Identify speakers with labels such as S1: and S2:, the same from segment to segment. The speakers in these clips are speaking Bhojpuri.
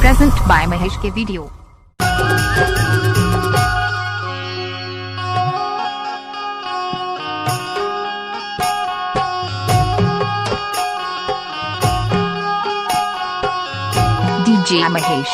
S1: Present by Mahesh के video. DJ Mahesh।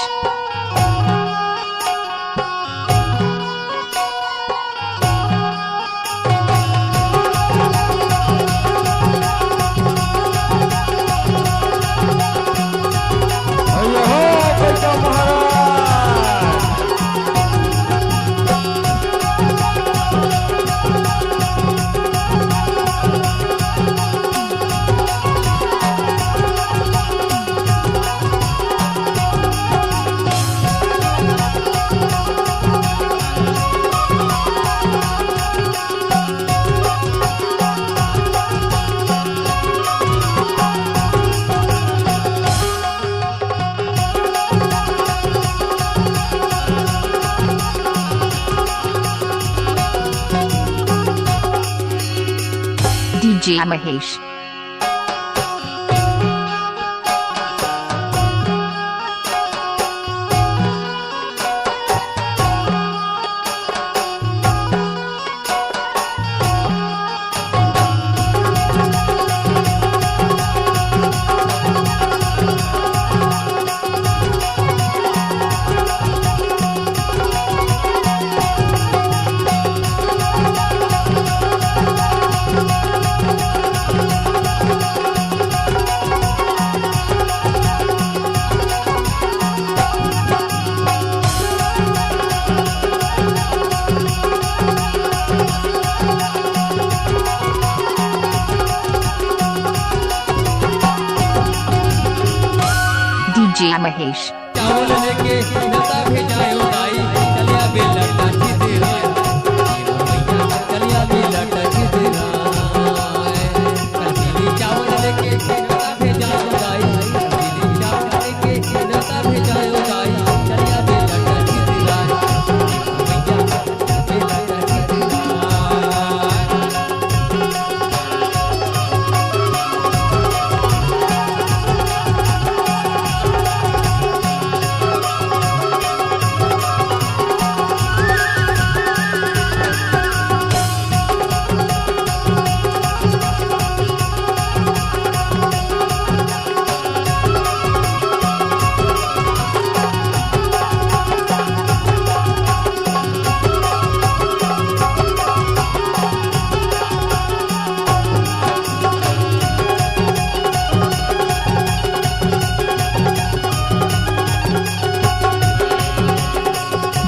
S1: DJ Mahesh। DJ Mahesh।
S2: चावल लेके नता भेजाए उड़ाई चलिया बेला टाची दे चलिया बेला टाची दे चावल लेके नता भेजाए उड़ाई चावल लेके नता भेजाए उड़ाई चलिया बेला टाची दे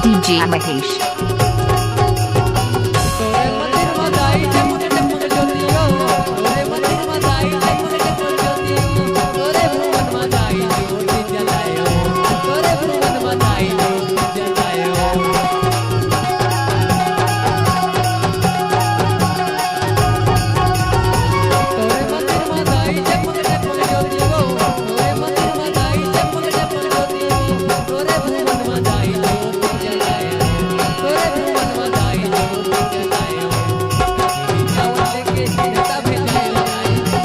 S1: DJ Mahesh।